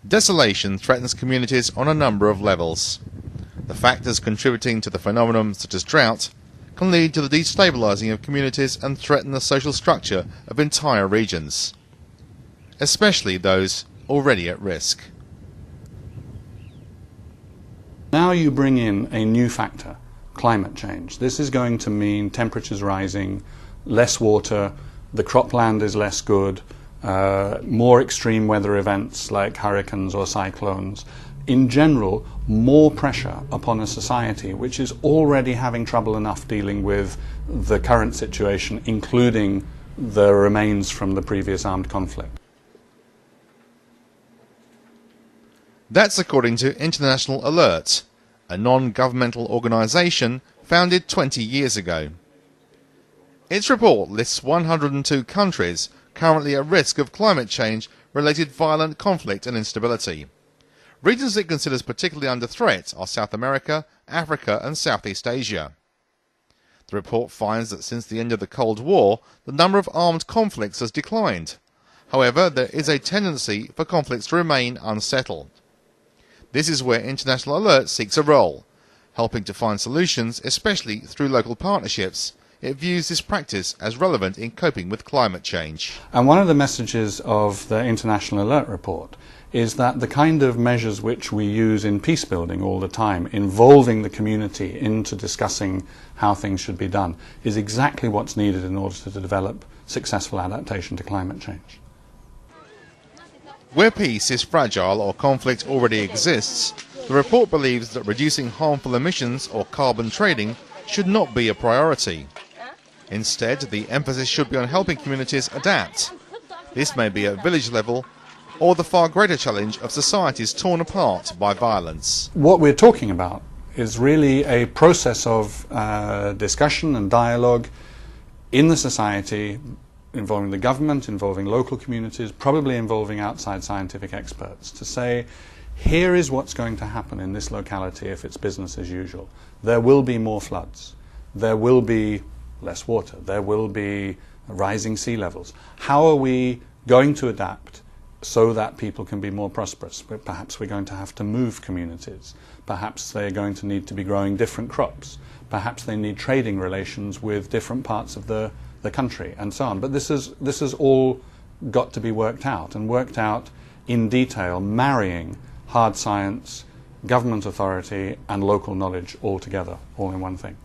Desolation threatens communities on a number of levels. The factors contributing to the phenomenon, such as drought, can lead to the destabilising of communities and threaten the social structure of entire regions, especially those already at risk. Now you bring in a new factor, climate change. This is going to mean temperatures rising, less water, the cropland is less good, more extreme weather events like hurricanes or cyclones. In general, more pressure upon a society which is already having trouble enough dealing with the current situation, including the remains from the previous armed conflict. That's according to International Alert, a non-governmental organisation founded 20 years ago. Its report lists 102 countries currently at risk of climate change-related violent conflict and instability. Regions it considers particularly under threat are South America, Africa and Southeast Asia. The report finds that since the end of the Cold War, the number of armed conflicts has declined. However, there is a tendency for conflicts to remain unsettled. This is where International Alert seeks a role, helping to find solutions, especially through local partnerships. It views this practice as relevant in coping with climate change. And one of the messages of the International Alert report is that the kind of measures which we use in peace building all the time, involving the community into discussing how things should be done, is exactly what's needed in order to develop successful adaptation to climate change. Where peace is fragile or conflict already exists, the report believes that reducing harmful emissions or carbon trading should not be a priority. Instead, the emphasis should be on helping communities adapt. This may be at village level or the far greater challenge of societies torn apart by violence. What we're talking about is really a process of discussion and dialogue in the society, involving the government, involving local communities, probably involving outside scientific experts, to say, here is what's going to happen in this locality if it's business as usual. There will be more floods. There will be less water. There will be rising sea levels. How are we going to adapt so that people can be more prosperous? Perhaps we're going to have to move communities. Perhaps they're going to need to be growing different crops. Perhaps they need trading relations with different parts of the country, and so on. But this is all got to be worked out, and worked out in detail, marrying hard science, government authority and local knowledge all together, all in one thing.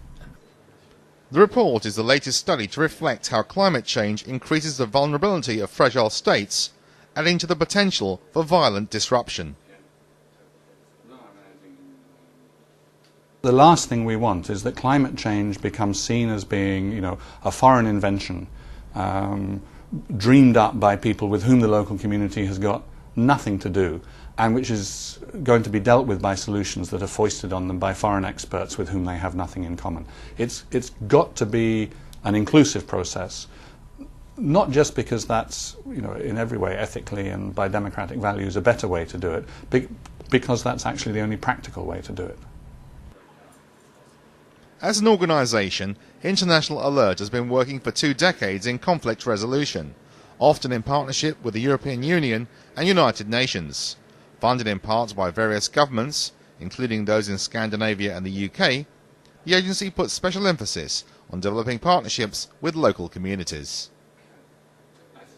The report is the latest study to reflect how climate change increases the vulnerability of fragile states, adding to the potential for violent disruption. The last thing we want is that climate change becomes seen as being, a foreign invention, dreamed up by people with whom the local community has got nothing to do, and which is going to be dealt with by solutions that are foisted on them by foreign experts with whom they have nothing in common. It's got to be an inclusive process, not just because that's, in every way ethically and by democratic values a better way to do it, because that's actually the only practical way to do it. As an organisation, International Alert has been working for 2 decades in conflict resolution, often in partnership with the European Union and United Nations. Funded in part by various governments, including those in Scandinavia and the UK, the agency puts special emphasis on developing partnerships with local communities.